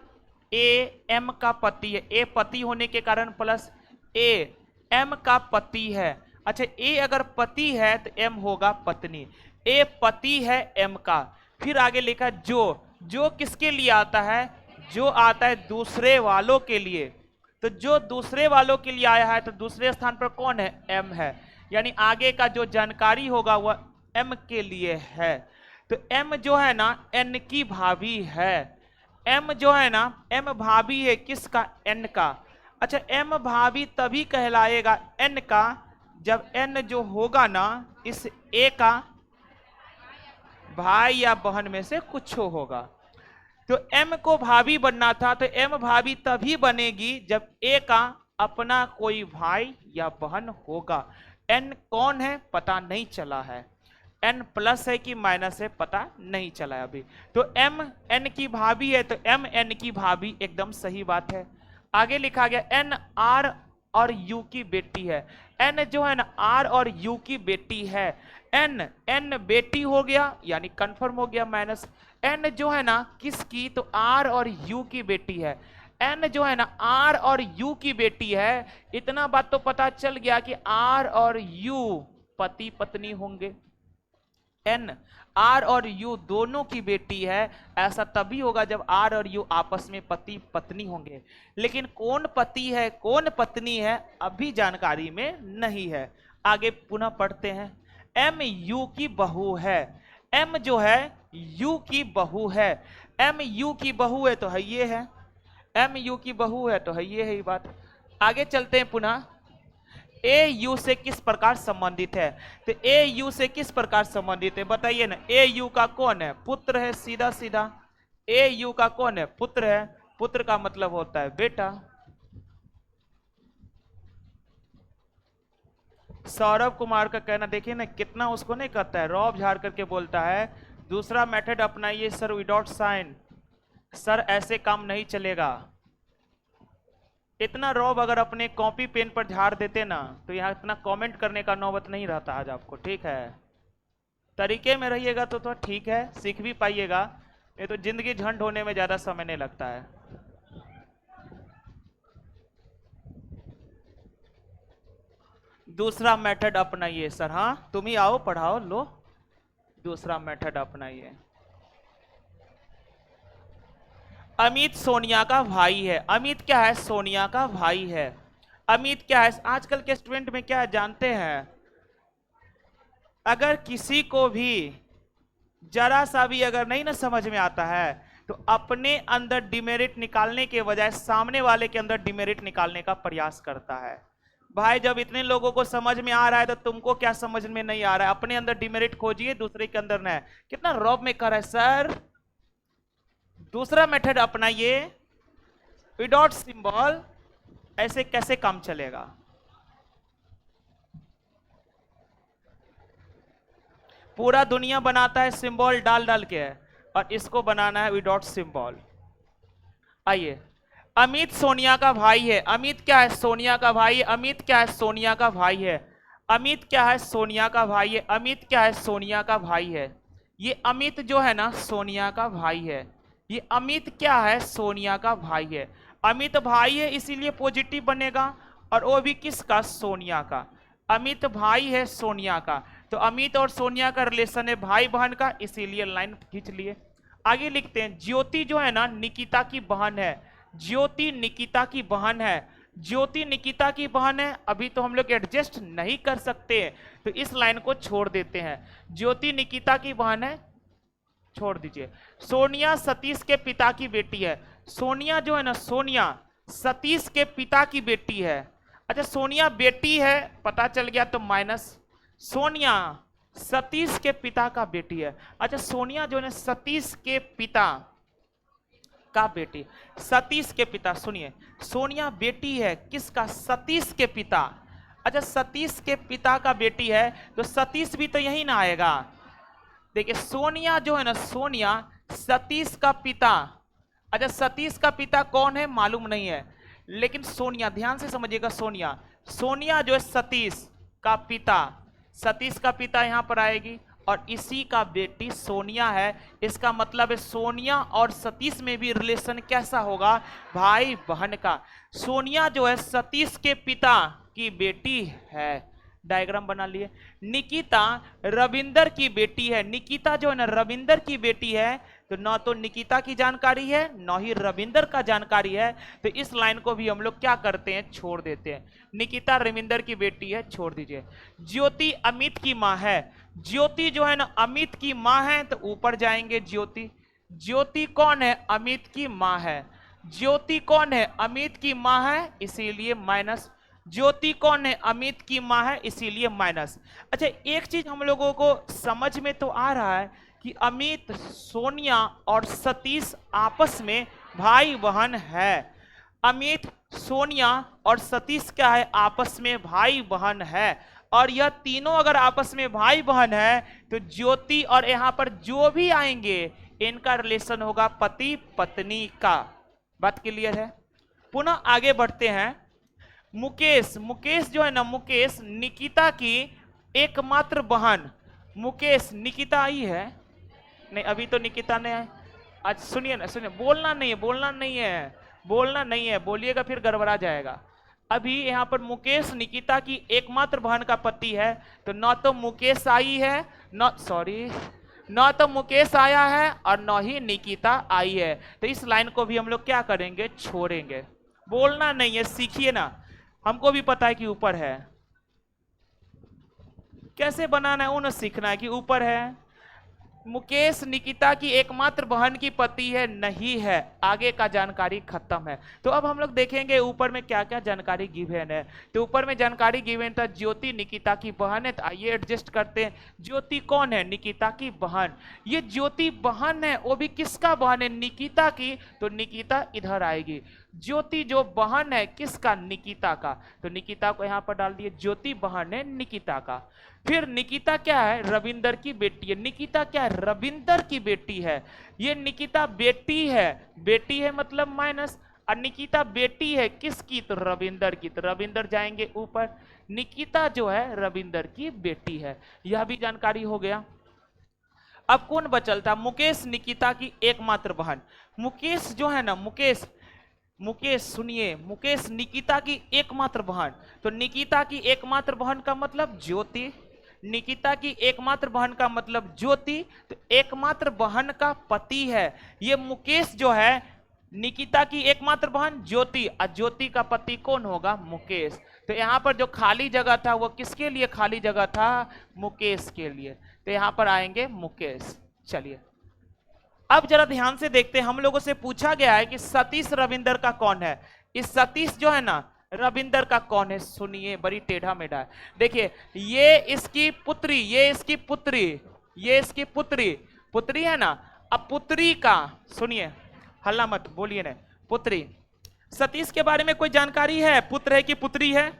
एम का पति है, ए पति होने के कारण प्लस ए एम का पति है। अच्छा, ए अगर पति है तो एम होगा पत्नी, ए पति है एम का। फिर आगे लिखा जो, जो किसके लिए आता है? जो आता है दूसरे वालों के लिए, तो जो दूसरे वालों के लिए आया है तो दूसरे स्थान पर कौन है? एम है। यानी आगे का जो जानकारी होगा वह एम के लिए है। तो एम जो है ना एन की भाभी है, एम जो है ना, एम भाभी है किसका? एन का। अच्छा, एम भाभी तभी कहलाएगा एन का जब एन जो होगा ना इस ए का भाई या बहन में से कुछ होगा। तो m को भाभी बनना था, तो m भाभी तभी बनेगी जब a का अपना कोई भाई या बहन होगा। n कौन है पता नहीं चला है, n प्लस है कि माइनस है पता नहीं चला है अभी। तो m n की भाभी है, तो m n की भाभी, एकदम सही बात है। आगे लिखा गया n r और u की बेटी है। n जो है ना r और u की बेटी है। n बेटी हो गया यानी कंफर्म हो गया माइनस। n जो है ना किसकी, तो r और u की बेटी है। n जो है ना r और u की बेटी है। इतना बात तो पता चल गया कि r और u पति पत्नी होंगे। n r और u दोनों की बेटी है। ऐसा तभी होगा जब r और u आपस में पति पत्नी होंगे। लेकिन कौन पति है कौन पत्नी है अभी जानकारी में नहीं है। आगे पुनः पढ़ते हैं। m u की बहू है। m जो है u की बहू है। m u की बहू है तो है ये है, m u की बहू है तो है ये है, ये बात। आगे चलते हैं पुनः। ए यू से किस प्रकार संबंधित है, तो ए यू से किस प्रकार संबंधित है बताइए ना। ए यू का कौन है, पुत्र है, सीधा सीधा। ए यू का कौन है, पुत्र है। पुत्र का मतलब होता है बेटा। सौरभ कुमार का कहना देखिए ना कितना उसको नहीं कहता है, रौब झाड़ करके बोलता है दूसरा मेथड अपनाइए सर विदाउट साइन। सर ऐसे काम नहीं चलेगा। इतना रौब अगर अपने कॉपी पेन पर झाड़ देते ना तो यहाँ इतना कमेंट करने का नौबत नहीं रहता आज आपको, ठीक है। तरीके में रहिएगा तो ठीक है, सीख भी पाइएगा। ये तो जिंदगी झंड होने में ज्यादा समय नहीं लगता है। दूसरा मेथड अपनाइए सर। हाँ तुम ही आओ पढ़ाओ, लो दूसरा मेथड अपनाइए। अमित सोनिया का भाई है। अमित क्या है, सोनिया का भाई है। अमित क्या है, आजकल के स्टूडेंट में क्या है जानते हैं, अगर किसी को भी जरा सा भी अगर नहीं ना समझ में आता है तो अपने अंदर डिमेरिट निकालने के बजाय सामने वाले के अंदर डिमेरिट निकालने का प्रयास करता है। भाई जब इतने लोगों को समझ में आ रहा है तो तुमको क्या समझ में नहीं आ रहा है, अपने अंदर डिमेरिट खोजिए, दूसरे के अंदर न। कितना रॉब में कर रहा है सर। दूसरा मेथड अपनाइए विदाउट सिंबल। ऐसे कैसे काम चलेगा, पूरा दुनिया बनाता है सिंबल डाल डाल के, और इसको बनाना है विदाउट सिंबल। आइए, अमित सोनिया का भाई है। अमित क्या है, सोनिया का भाई है। अमित क्या है, सोनिया का भाई है। अमित क्या है, सोनिया का भाई है। अमित क्या है, सोनिया का भाई है। ये अमित जो है ना सोनिया का भाई है। ये अमित क्या है, सोनिया का भाई है। अमित भाई है इसीलिए पॉजिटिव बनेगा, और वो भी किसका, सोनिया का। अमित भाई है सोनिया का, तो अमित और सोनिया का रिलेशन है भाई बहन का, इसीलिए लाइन खींच लिए। आगे लिखते हैं, ज्योति जो है ना निकिता की बहन है। ज्योति निकिता की बहन है। ज्योति निकिता की बहन है, अभी तो हम लोग एडजस्ट नहीं कर सकते, तो इस लाइन को छोड़ देते हैं। ज्योति निकिता की बहन है, छोड़ दीजिए। सोनिया सतीश के पिता की बेटी है। सोनिया जो है ना, सोनिया सतीश के पिता की बेटी है। अच्छा सोनिया बेटी है पता चल गया तो माइनस, सोनिया सतीश के पिता का बेटी है। अच्छा सोनिया जो है सतीश के पिता का बेटी, सतीश के पिता, सुनिए सोनिया बेटी है किसका, सतीश के पिता। अच्छा सतीश के पिता का बेटी है तो सतीश भी तो यही ना आएगा। देखिए सोनिया जो है ना, सोनिया सतीश का पिता। अच्छा सतीश का पिता कौन है मालूम नहीं है, लेकिन सोनिया, ध्यान से समझिएगा, सोनिया, सोनिया जो है सतीश का पिता, सतीश का पिता यहां पर आएगी, और इसी का बेटी सोनिया है। इसका मतलब है सोनिया और सतीश में भी रिलेशन कैसा होगा, भाई बहन का। सोनिया जो है सतीश के पिता की बेटी है। डायग्राम बना लिए। निकिता रविंदर की बेटी है। निकिता जो है ना रविंदर की बेटी है, तो ना तो निकिता की जानकारी है ना ही रविंदर का जानकारी है, तो इस लाइन को भी हम लोग क्या करते हैं, छोड़ देते हैं। निकिता रविंदर की बेटी है, छोड़ दीजिए। ज्योति अमित की माँ है। ज्योति जो है ना अमित की माँ है, तो ऊपर जाएंगे ज्योति। ज्योति कौन है, अमित की माँ है। ज्योति कौन है, अमित की माँ है, इसीलिए माइनस। ज्योति कौन है? अमित की माँ है, इसीलिए माइनस। अच्छा, एक चीज हम लोगों को समझ में तो आ रहा है कि अमित, सोनिया और सतीश आपस में भाई बहन है। अमित, सोनिया और सतीश क्या है? आपस में भाई बहन है। और यह तीनों अगर आपस में भाई बहन है तो ज्योति और यहां पर जो भी आएंगे इनका रिलेशन होगा पति पत्नी का। बात क्लियर है? पुनः आगे बढ़ते हैं। मुकेश, मुकेश जो है ना, मुकेश निकिता की एकमात्र बहन। मुकेश, निकिता आई है? नहीं, अभी तो निकिता ने आई। आज सुनिए ना, सुनिए, बोलना नहीं है, बोलना नहीं है, बोलना नहीं है, बोलिएगा फिर गड़बड़ा जाएगा। अभी यहाँ पर मुकेश निकिता की एकमात्र बहन का पति है, तो न तो मुकेश आई है, न सॉरी न तो मुकेश आया है और न ही निकिता आई है। तो इस लाइन को भी हम लोग क्या करेंगे? छोड़ेंगे। बोलना नहीं है, सीखिए ना, हमको भी पता है कि ऊपर है, कैसे बनाना है उन्हें सीखना है कि ऊपर है। मुकेश निकिता की एकमात्र बहन की पति है, नहीं है, आगे का जानकारी खत्म है। तो अब हम लोग देखेंगे ऊपर में क्या क्या जानकारी गिवन है। तो ऊपर में जानकारी गिवन था ज्योति निकिता की बहन है, तो आइए एडजस्ट करते हैं। ज्योति कौन है? निकिता की बहन। ये ज्योति बहन है, वो भी किसका बहन है? निकिता की, तो निकिता इधर आएगी। ज्योति जो बहन है किसका? निकिता का, तो निकिता को यहां पर डाल दिए। ज्योति बहन है निकिता का। फिर निकिता क्या है? रविंदर की बेटी है। निकिता क्या है? रविंदर की बेटी है। ये निकिता बेटी है, बेटी है मतलब माइनस, और निकिता बेटी है किसकी? तो रविंदर की, तो रविंदर जाएंगे ऊपर। निकिता जो है रविंदर की बेटी है, यह भी जानकारी हो गया। अब कौन बचल था? मुकेश निकिता की एकमात्र बहन। मुकेश जो है ना, मुकेश, मुकेश सुनिए, मुकेश निकिता की एकमात्र बहन, तो निकिता की एकमात्र बहन का मतलब ज्योति, निकिता की एकमात्र बहन का मतलब ज्योति, तो एकमात्र बहन का पति है ये मुकेश जो है। निकिता की एकमात्र बहन ज्योति, और ज्योति का पति कौन होगा? मुकेश। तो यहां पर जो खाली जगह था वो किसके लिए खाली जगह था? मुकेश के लिए, तो यहां पर आएंगे मुकेश। चलिए अब जरा ध्यान से देखते हैं, हम लोगों से पूछा गया है कि सतीश रविंदर का कौन है। इस सतीश जो है ना रविंदर का कौन है? सुनिए, बड़ी टेढ़ा मेढ़ा है। देखिए, ये इसकी पुत्री, ये इसकी पुत्री, ये इसकी पुत्री, पुत्री है ना। अब पुत्री का, सुनिए, हल्ला मत बोलिए ना, पुत्री। सतीश के बारे में कोई जानकारी है? पुत्र है कि पुत्री है?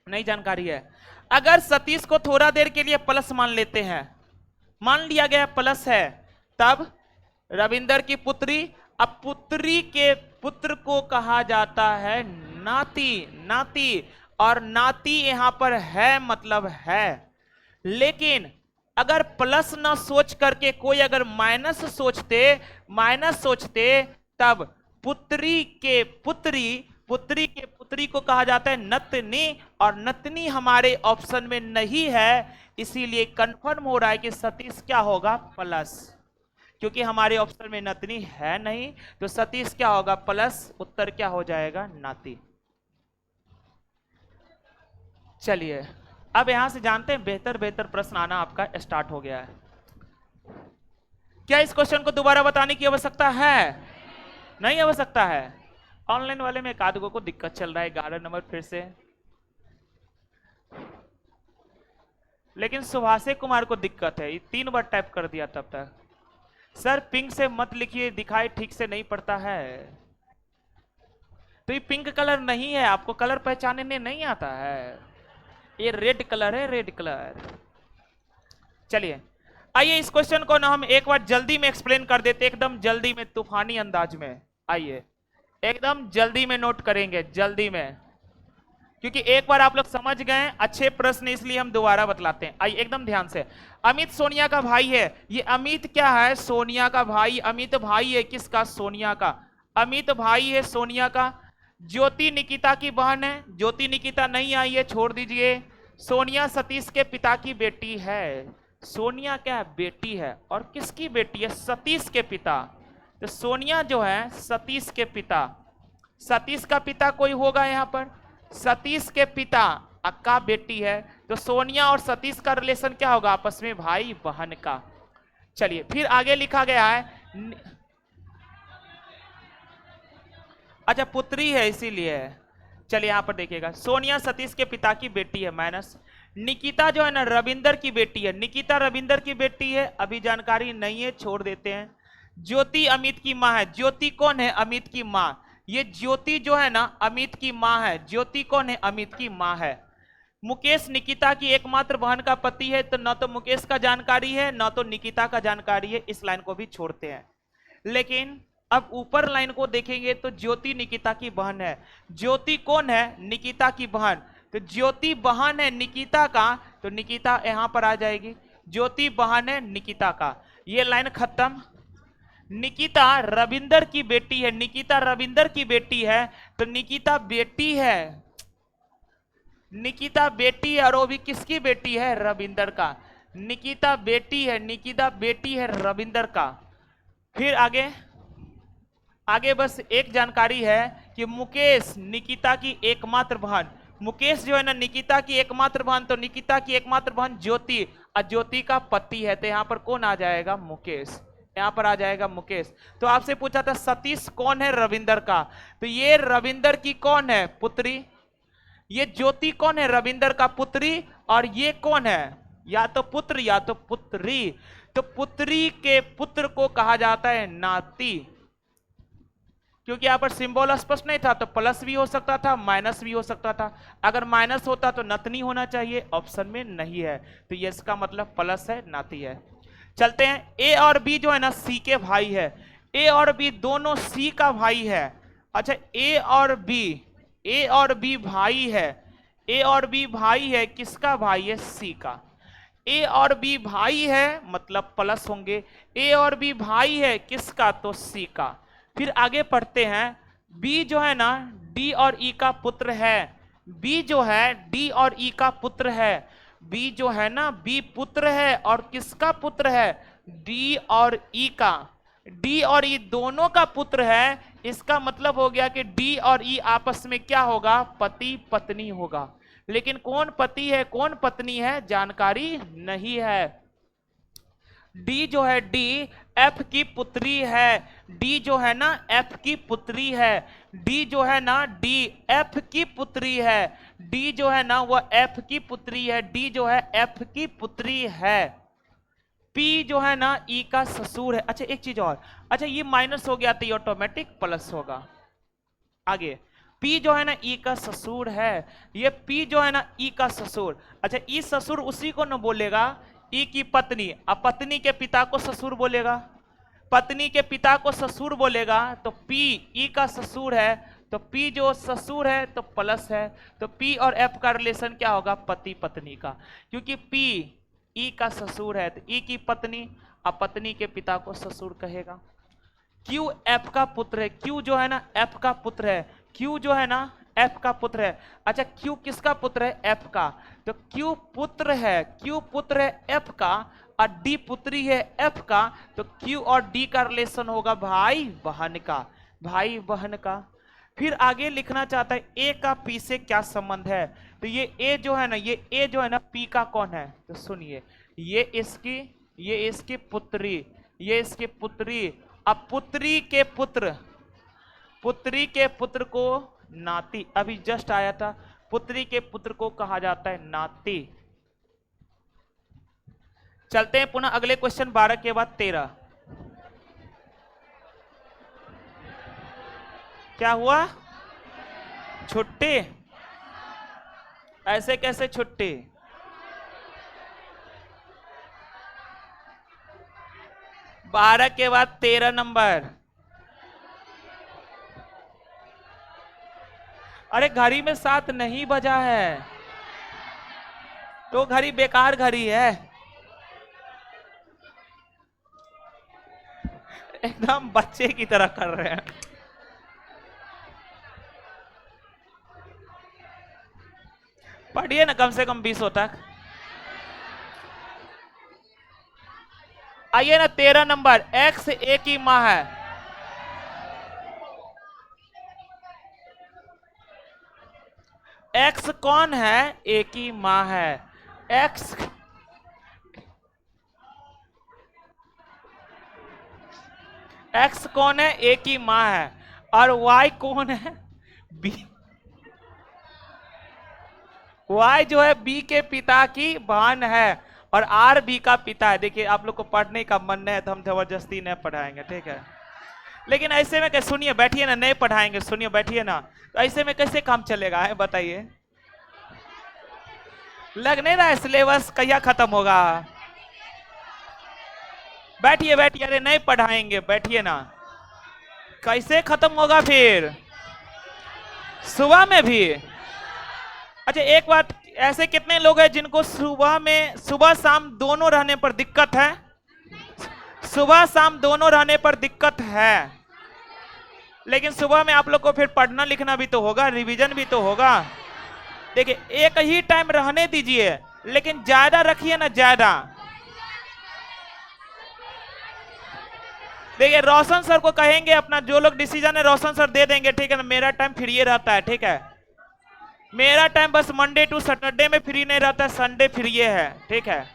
नहीं जानकारी है। अगर सतीश को थोड़ा देर के लिए प्लस मान लेते हैं, मान लिया गया प्लस है, तब रविंदर की पुत्री, अब पुत्री के पुत्र को कहा जाता है नाती, नाती, और नाती यहां पर है मतलब है। लेकिन अगर प्लस ना सोच करके कोई अगर माइनस सोचते, माइनस सोचते, तब पुत्री के पुत्री, पुत्री के पुत्री को कहा जाता है नतनी, और नतनी हमारे ऑप्शन में नहीं है, इसीलिए कंफर्म हो रहा है कि सतीश क्या होगा? प्लस, क्योंकि हमारे ऑप्शन में नतनी है नहीं, तो सतीश क्या होगा? प्लस, उत्तर क्या हो जाएगा? नाती। चलिए अब यहां से जानते हैं, बेहतर बेहतर प्रश्न आना आपका स्टार्ट हो गया है। क्या इस क्वेश्चन को दोबारा बताने की आवश्यकता है? नहीं आवश्यकता है। ऑनलाइन वाले में एक आध को दिक्कत चल रहा है, 11 नंबर फिर से, लेकिन सुभाषे कुमार को दिक्कत है, 3 बार टाइप कर दिया तब तक। सर पिंक से मत लिखिए, दिखाई ठीक से नहीं पड़ता है। तो ये पिंक कलर नहीं है, आपको कलर पहचानने नहीं आता है, ये रेड कलर है, रेड कलर। चलिए आइए इस क्वेश्चन को ना हम एक बार जल्दी में एक्सप्लेन कर देते, एकदम जल्दी में, तूफानी अंदाज में। आइए एकदम जल्दी में नोट करेंगे, जल्दी में, क्योंकि एक बार आप लोग समझ गए अच्छे प्रश्न, इसलिए हम दोबारा बतलाते हैं। आइए एकदम ध्यान से। अमित सोनिया का भाई है, ये अमित क्या है? सोनिया का भाई। अमित भाई है किसका? सोनिया का। अमित भाई है सोनिया का। ज्योति निकिता की बहन है, ज्योति निकिता नहीं आई है, छोड़ दीजिए। सोनिया सतीश के पिता की बेटी है। सोनिया क्या है? बेटी है, और किसकी बेटी है? सतीश के पिता। तो सोनिया जो है सतीश के पिता, सतीश का पिता कोई होगा यहाँ पर, सतीश के पिता का बेटी है, तो सोनिया और सतीश का रिलेशन क्या होगा? आपस में भाई बहन का। चलिए फिर आगे लिखा गया है, अच्छा पुत्री है इसीलिए। चलिए यहां पर देखिएगा, सोनिया सतीश के पिता की बेटी है माइनस, निकिता जो है ना रविंदर की बेटी है, निकिता रविंदर की बेटी है, अभी जानकारी नहीं है छोड़ देते हैं। ज्योति अमित की मां है, ज्योति कौन है? अमित की मां। ये ज्योति जो है ना अमित की मां है, ज्योति कौन है? अमित की मां है। मुकेश निकिता की एकमात्र बहन का पति है, तो न तो मुकेश का जानकारी है न तो निकिता का जानकारी है, इस लाइन को भी छोड़ते हैं। लेकिन अब ऊपर लाइन को देखेंगे तो ज्योति निकिता की बहन है, ज्योति कौन है? निकिता की बहन, तो ज्योति बहन है निकिता का, तो निकिता यहां पर आ जाएगी, ज्योति बहन है निकिता का, ये लाइन खत्म। निकिता रविंदर की बेटी है, निकिता रविंदर की बेटी है, तो निकिता बेटी है, निकिता बेटी है, और वो भी किसकी बेटी है? रविंदर का। निकिता बेटी है, निकिता बेटी है रविंदर का। फिर आगे आगे बस एक जानकारी है कि मुकेश निकिता की एकमात्र बहन, मुकेश जो है ना निकिता की एकमात्र बहन, तो निकिता की एकमात्र बहन ज्योति, और ज्योति का पति है, तो यहां पर कौन आ जाएगा? मुकेश, यहां पर आ जाएगा मुकेश। तो आपसे पूछा था सतीश कौन है? रविंदर का, तो ये रविंदर की कौन है? पुत्री। ये ज्योति कौन है? रविंदर का पुत्री। और ये कौन है? या तो पुत्र या तो पुत्री, तो पुत्री के पुत्र को कहा जाता है नाती। क्योंकि यहां पर सिंबल स्पष्ट नहीं था, तो प्लस भी हो सकता था माइनस भी हो सकता था, अगर माइनस होता तो नतनी होना चाहिए, ऑप्शन में नहीं है, तो ये इसका मतलब प्लस है, नाती है। चलते हैं, ए और बी जो है ना सी के भाई है, ए और बी दोनों सी का भाई है। अच्छा, ए और बी भाई है, ए और बी भाई है, किसका भाई है? सी का। ए और बी भाई है मतलब प्लस होंगे, ए और बी भाई है किसका? तो सी का। फिर आगे पढ़ते हैं, बी जो है ना डी और ई का पुत्र है, बी जो है डी और ई का पुत्र है, बी जो है ना बी पुत्र है, और किसका पुत्र है? डी और ई का। डी और ई दोनों का पुत्र है, इसका मतलब हो गया कि डी और ई आपस में क्या होगा? पति पत्नी होगा। लेकिन कौन पति है कौन पत्नी है जानकारी नहीं है। डी जो है डी एफ की पुत्री है, डी जो है ना एफ की पुत्री है, डी जो है ना डी एफ की पुत्री है, डी जो है ना वह एफ की पुत्री है, डी जो है एफ की पुत्री है। पी जो है ना ई का ससुर है। अच्छा एक चीज और, अच्छा ये माइनस हो गया तो ये ऑटोमेटिक प्लस होगा। आगे पी जो है ना ई का ससुर है, ये पी जो है ना ई का ससुर। अच्छा ई ससुर उसी को न बोलेगा, ई की पत्नी, अब पत्नी के पिता को ससुर बोलेगा, पत्नी के पिता को ससुर बोलेगा, तो पी ई का ससुर है, तो पी जो ससुर है तो प्लस है, तो पी और एफ का रिलेशन क्या होगा? पति पत्नी का, क्योंकि पी ई का ससुर है तो ई की पत्नी, अब पत्नी के पिता को ससुर कहेगा। क्यू एफ का पुत्र है, क्यू जो है ना एफ का पुत्र है, क्यू जो है ना एफ का पुत्र है। अच्छा क्यू किसका पुत्र है? एफ का, तो क्यू पुत्र है, क्यू पुत्र है एफ का, और डी पुत्री है एफ का, तो क्यू और डी का रिलेशन होगा भाई बहन का, भाई बहन का। फिर आगे लिखना चाहता है ए का पी से क्या संबंध है, तो ये ए जो है ना, ये ए जो है ना पी का कौन है? तो सुनिए, ये इसकी पुत्री, ये इसकी पुत्री, अब पुत्री के पुत्र को नाती, अभी जस्ट आया था, पुत्री के पुत्र को कहा जाता है नाती। चलते हैं पुनः अगले क्वेश्चन 12 के बाद 13। क्या हुआ? छुट्टी? ऐसे कैसे छुट्टी? बारह के बाद 13 नंबर। अरे घड़ी में 7 नहीं बजा है तो घड़ी बेकार घड़ी है, एकदम बच्चे की तरह कर रहे हैं। पढ़िए ना कम से कम 20 तक। आइए ना 13 नंबर, एक्स ए की मां है, एक्स कौन है? ए की मां है, एक्स एक्स कौन है? ए की मां है, और वाई कौन है? बी वाई जो है बी के पिता की बहन है और आर बी का पिता है। देखिए आप लोग को पढ़ने का मन है तो हम जबरदस्ती नहीं पढ़ाएंगे, ठीक है। लेकिन ऐसे में कैसे, सुनिए बैठिए ना, नहीं पढ़ाएंगे, सुनिए बैठिए ना, तो ऐसे में कैसे काम चलेगा है बताइए। लग नहीं रहा है सिलेबस कहिया खत्म होगा। बैठिए बैठिए, अरे नहीं पढ़ाएंगे, बैठिए ना। कैसे खत्म होगा फिर, सुबह में भी। अच्छा एक बात, ऐसे कितने लोग हैं जिनको सुबह में, सुबह शाम दोनों रहने पर दिक्कत है? सुबह शाम दोनों रहने पर दिक्कत है, लेकिन सुबह में आप लोग को फिर पढ़ना लिखना भी तो होगा, रिवीजन भी तो होगा। देखिए एक ही टाइम रहने दीजिए, लेकिन ज्यादा रखिए ना, ज्यादा। देखिए रोशन सर को कहेंगे अपना, जो लोग डिसीजन है रोशन सर दे देंगे, ठीक है ना। मेरा टाइम फ्री रहता है, ठीक है। मेरा टाइम बस मंडे टू सैटरडे में फ्री नहीं रहता है, संडे फ्री है, ठीक है।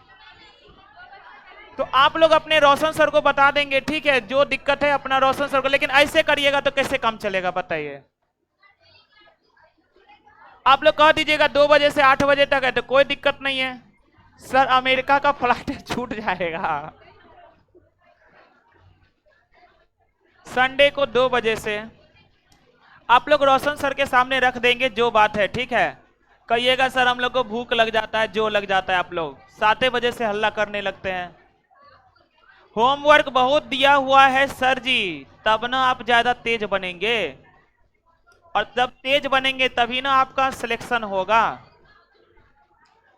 तो आप लोग अपने रोशन सर को बता देंगे, ठीक है, जो दिक्कत है अपना रोशन सर को। लेकिन ऐसे करिएगा तो कैसे काम चलेगा बताइए। आप लोग कह दीजिएगा 2 बजे से 8 बजे तक है, तो कोई दिक्कत नहीं है सर, अमेरिका का फ्लाइट छूट जाएगा। संडे को 2 बजे से आप लोग रोशन सर के सामने रख देंगे जो बात है, ठीक है। कहिएगा सर हम लोग को भूख लग जाता है, जो लग जाता है। आप लोग 7 बजे से हल्ला करने लगते हैं, होमवर्क बहुत दिया हुआ है सर जी, तब ना आप ज्यादा तेज बनेंगे, और जब तेज बनेंगे तभी ना आपका सिलेक्शन होगा।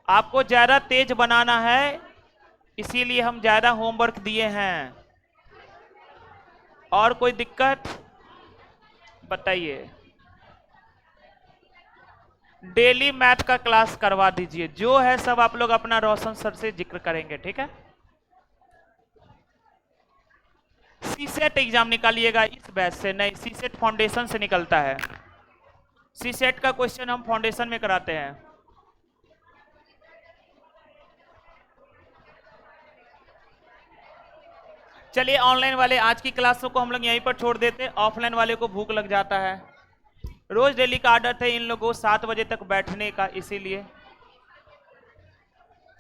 आपको ज्यादा तेज बनाना है, इसीलिए हम ज्यादा होमवर्क दिए हैं। और कोई दिक्कत बताइए। डेली मैथ का क्लास करवा दीजिए, जो है सब आप लोग अपना रोशन सर से जिक्र करेंगे, ठीक है। सीसेट एग्जाम निकालिएगा इस बैच से, नहीं सीसेट फाउंडेशन से निकलता है। सीसेट का क्वेश्चन हम फाउंडेशन में कराते हैं। चलिए ऑनलाइन वाले आज की क्लासों को हम लोग यहीं पर छोड़ देते हैं, ऑफलाइन वाले को भूख लग जाता है। रोज डेली का आर्डर थे इन लोगों 7 बजे तक बैठने का, इसीलिए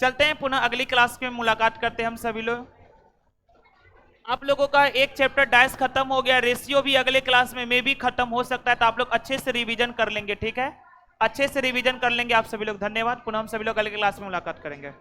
चलते हैं पुनः अगली क्लास में मुलाकात करते हैं हम सभी लोग। आप लोगों का एक चैप्टर डाइस खत्म हो गया, रेशियो भी अगले क्लास में भी खत्म हो सकता है, तो आप लोग अच्छे से रिवीजन कर लेंगे, ठीक है। अच्छे से रिवीजन कर लेंगे आप सभी लोग। धन्यवाद, पुनः हम सभी लोग अगले क्लास में मुलाकात करेंगे।